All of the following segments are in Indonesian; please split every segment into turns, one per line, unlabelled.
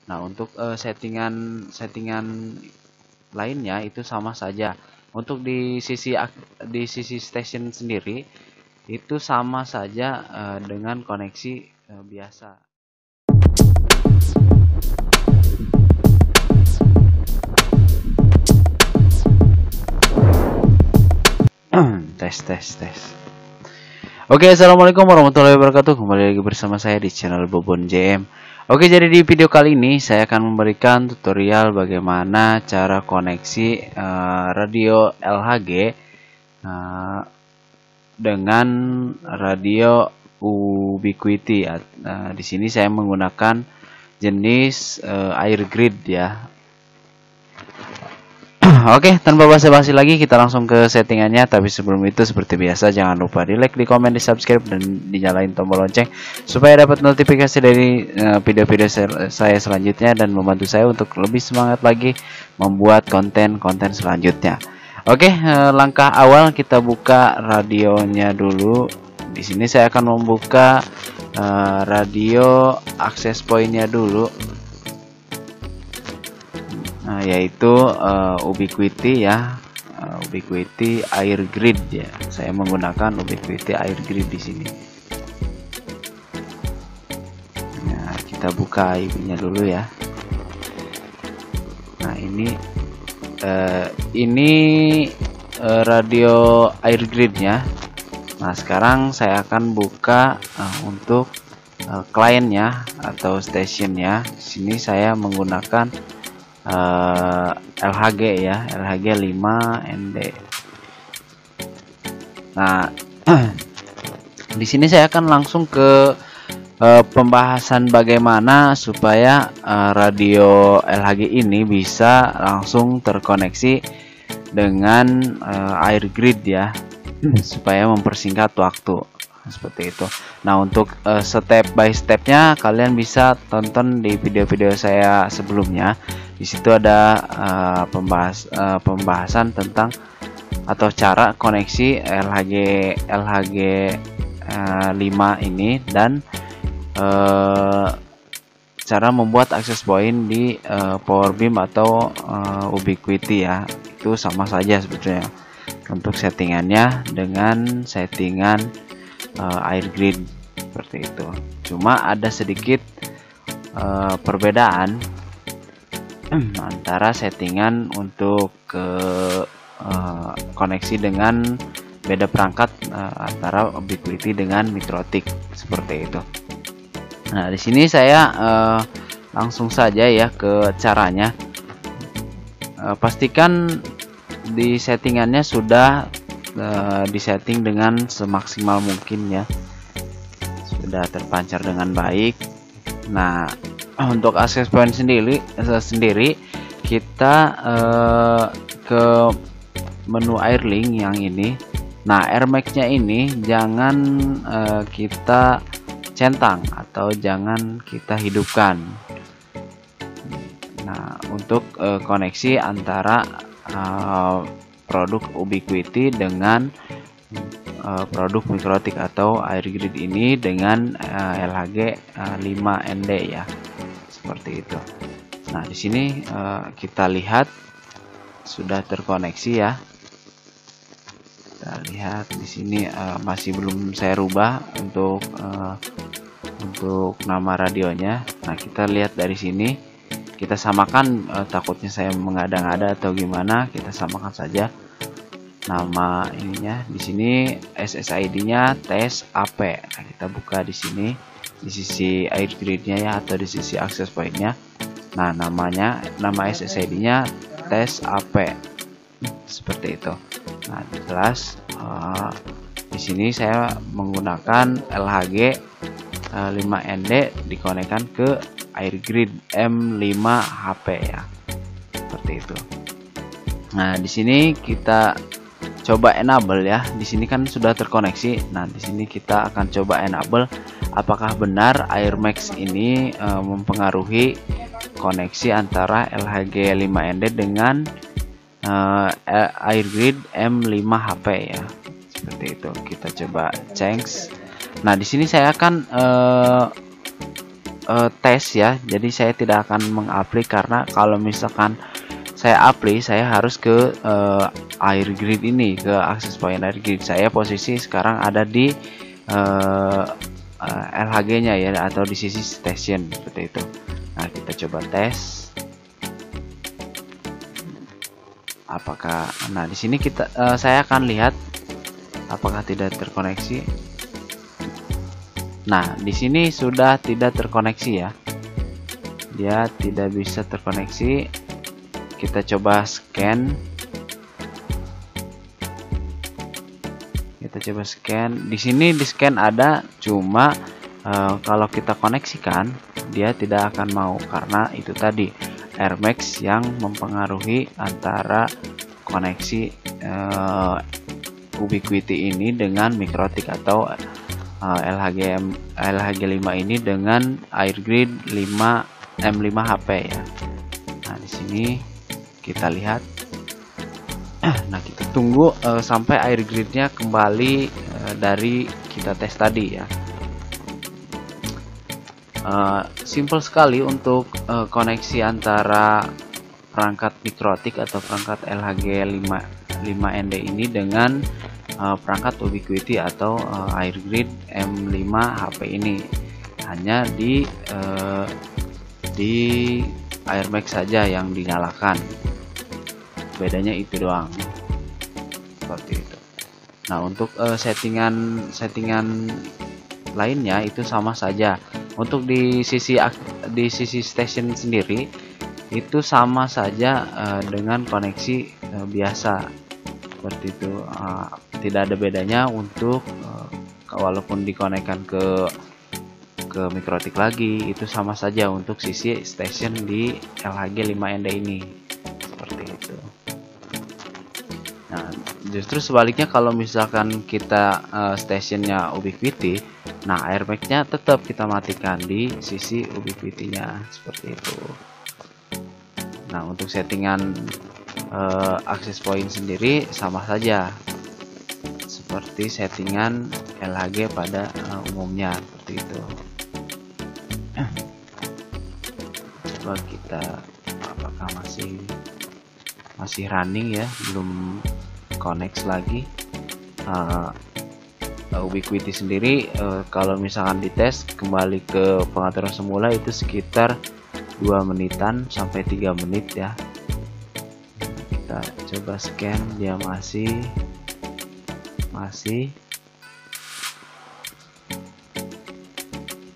Nah, untuk settingan lainnya itu sama saja. Untuk di sisi station sendiri itu sama saja dengan koneksi biasa. Tes tes tes. Oke, assalamualaikum warahmatullahi wabarakatuh. Kembali lagi bersama saya di channel Bobon JM. Oke, jadi di video kali ini saya akan memberikan tutorial bagaimana cara koneksi radio LHG dengan radio Ubiquiti. Di sini saya menggunakan jenis Airgrid ya. Oke, tanpa basa-basi lagi kita langsung ke settingannya. Tapi sebelum itu seperti biasa jangan lupa di like, di komen, di subscribe, dan dinyalain tombol lonceng supaya dapat notifikasi dari video-video saya selanjutnya dan membantu saya untuk lebih semangat lagi membuat konten-konten selanjutnya. Oke, langkah awal kita buka radionya dulu. Di sini saya akan membuka radio access point-nya dulu. Yaitu Ubiquiti ya, Ubiquiti Airgrid ya. Saya menggunakan Ubiquiti Airgrid di sini. Nah, kita buka IP-nya dulu ya. Nah, ini radio Airgrid-nya. Nah, sekarang saya akan buka untuk kliennya atau stationnya. Di sini saya menggunakan LHG ya, LHG 5 ND. Nah, di sini saya akan langsung ke pembahasan bagaimana supaya radio LHG ini bisa langsung terkoneksi dengan Airgrid ya, supaya mempersingkat waktu seperti itu. Nah, untuk step by stepnya kalian bisa tonton di video-video saya sebelumnya. Di situ ada pembahasan tentang atau cara koneksi LHG 5 ini dan cara membuat access point di Powerbeam atau Ubiquiti ya. Itu sama saja sebetulnya untuk settingannya dengan settingan Airgrid seperti itu. Cuma ada sedikit perbedaan antara settingan untuk koneksi dengan beda perangkat antara Ubiquiti dengan Mikrotik seperti itu. Nah, di sini saya langsung saja ya ke caranya. Pastikan di settingannya sudah disetting dengan semaksimal mungkin ya, sudah terpancar dengan baik. Nah, untuk access point sendiri kita ke menu Airlink yang ini. Nah, Airmax-nya ini jangan kita centang atau jangan kita hidupkan. Nah, untuk koneksi antara produk Ubiquiti dengan produk Mikrotik atau Airgrid ini dengan LHG 5 ND ya, seperti itu. Nah, di sini kita lihat sudah terkoneksi ya. Kita lihat di sini masih belum saya rubah untuk nama radionya. Nah, kita lihat dari sini, kita samakan, takutnya saya mengada-ngada atau gimana, kita samakan saja nama ininya. Di sini SSID-nya tes AP. Nah, kita buka di sini di sisi Airgrid-nya ya, atau di sisi access point-nya. Nah, nama SSID-nya tes AP seperti itu. Nah, jelas di sini saya menggunakan LHG 5 ND dikonekkan ke Airgrid M5 HP ya, seperti itu. Nah, di sini kita coba enable ya. Di sini kan sudah terkoneksi. Nah, di sini kita akan coba enable apakah benar Airmax ini mempengaruhi koneksi antara LHG 5 ND dengan Airgrid M5 HP ya, seperti itu. Kita coba change. Nah, di sini saya akan tes ya, jadi saya tidak akan mengaplik karena kalau misalkan saya apply saya harus ke air grid ini, ke access point air grid. Saya posisi sekarang ada di LHG nya ya, atau di sisi station seperti itu. Nah, kita coba tes apakah, nah di sini saya akan lihat apakah tidak terkoneksi. Nah, di sini sudah tidak terkoneksi ya, dia tidak bisa terkoneksi. Kita coba scan, di sini di scan ada, cuma kalau kita koneksikan dia tidak akan mau karena itu tadi Air Max yang mempengaruhi antara koneksi Ubiquiti ini dengan Mikrotik atau LHG5 ini dengan Airgrid 5 M5 HP ya. Nah, di sini kita lihat. Nah, kita tunggu sampai Airgrid-nya kembali dari kita tes tadi ya. Simple sekali untuk koneksi antara perangkat Mikrotik atau perangkat LHG5ND ini dengan perangkat Ubiquiti atau Airgrid M5 HP ini. Hanya di Air Max saja yang dinyalakan, bedanya itu doang, seperti itu. Nah, untuk settingan lainnya itu sama saja. Untuk di sisi station sendiri itu sama saja dengan koneksi biasa seperti itu. Tidak ada bedanya untuk walaupun dikonekkan ke Mikrotik lagi, itu sama saja untuk sisi station di LHG5ND ini, seperti itu. Nah, justru sebaliknya kalau misalkan kita stationnya Ubiquiti, nah Air Max-nya tetap kita matikan di sisi Ubiquiti-nya, seperti itu. Nah, untuk settingan access point sendiri sama saja seperti settingan LHG pada umumnya, seperti itu. Coba kita, apakah masih running ya, belum connect lagi. Ubiquiti sendiri kalau misalkan dites kembali ke pengaturan semula itu sekitar 2 menitan sampai 3 menit ya. Kita coba scan, dia masih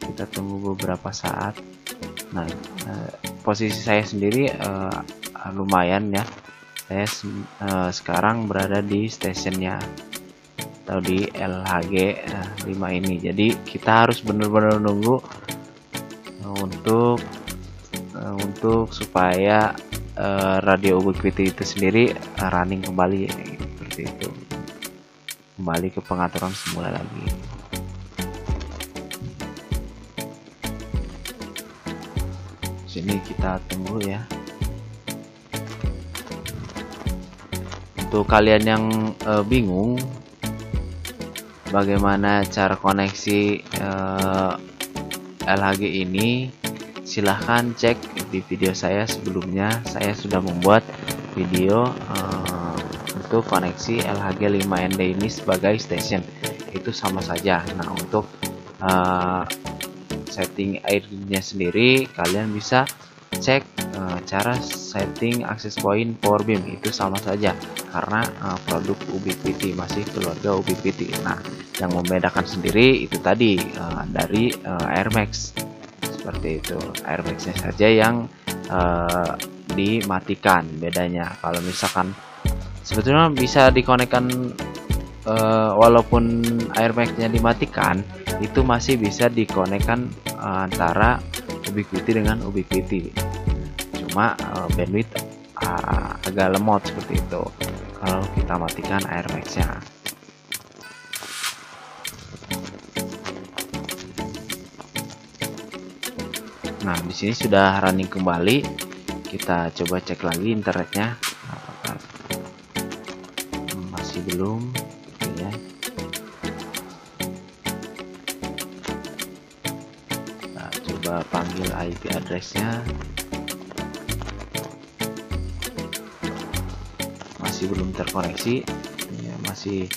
kita tunggu beberapa saat. Nah, posisi saya sendiri lumayan ya, saya sekarang berada di stationnya atau di LHG5 ini. Jadi kita harus benar-benar nunggu untuk supaya radio Ubiquiti itu sendiri running kembali seperti itu, kembali ke pengaturan semula lagi. Sini kita tunggu ya. Untuk kalian yang bingung bagaimana cara koneksi LHG ini, silahkan cek di video saya sebelumnya. Saya sudah membuat video untuk koneksi LHG5ND ini sebagai station, itu sama saja. Nah, untuk setting airnya sendiri kalian bisa cek cara setting access point power beam, itu sama saja karena produk Ubiquiti, masih keluarga Ubiquiti. Nah, yang membedakan sendiri itu tadi dari Air Max, seperti itu. Air Max-nya saja yang dimatikan bedanya. Kalau misalkan sebetulnya bisa dikonekkan walaupun Air Max-nya dimatikan, itu masih bisa dikonekkan antara Ubiquiti dengan Ubiquiti. Cuma bandwidth agak lemot seperti itu kalau kita matikan Air Max-nya. Nah, di sini sudah running kembali. Kita coba cek lagi internetnya, apakah masih belum ya. Nah, coba coba panggil IP addressnya, masih belum terkoneksi ya, masih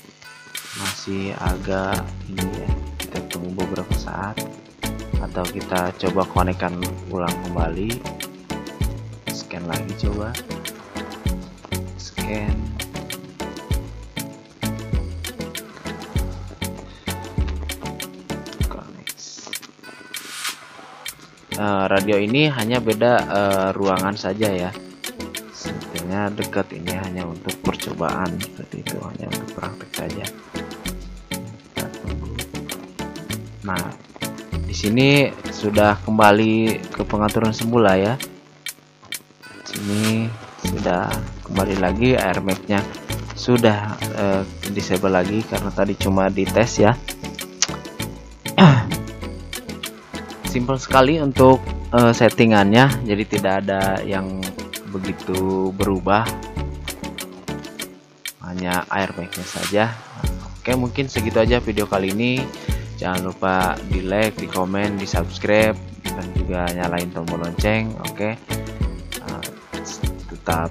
agak ini ya, kita tunggu beberapa saat atau kita coba konekkan ulang kembali, scan lagi, coba scan. Radio ini hanya beda ruangan saja ya, sebetulnya dekat, ini hanya untuk percobaan seperti itu, hanya untuk praktek saja. Kita tunggu. Nah, di sini sudah kembali ke pengaturan semula ya. Sini sudah kembali lagi, AirMac-nya sudah disable lagi karena tadi cuma dites ya. Simple sekali untuk settingannya, jadi tidak ada yang begitu berubah, hanya AirMac-nya saja. Oke, mungkin segitu aja video kali ini. Jangan lupa di like, di komen, di subscribe, dan juga nyalain tombol lonceng. Oke, tetap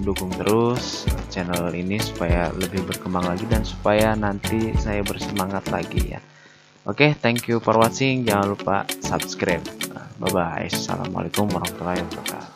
dukung terus channel ini supaya lebih berkembang lagi dan supaya nanti saya bersemangat lagi ya. Oke, thank you for watching. Jangan lupa subscribe. Bye bye. Assalamualaikum warahmatullahi wabarakatuh.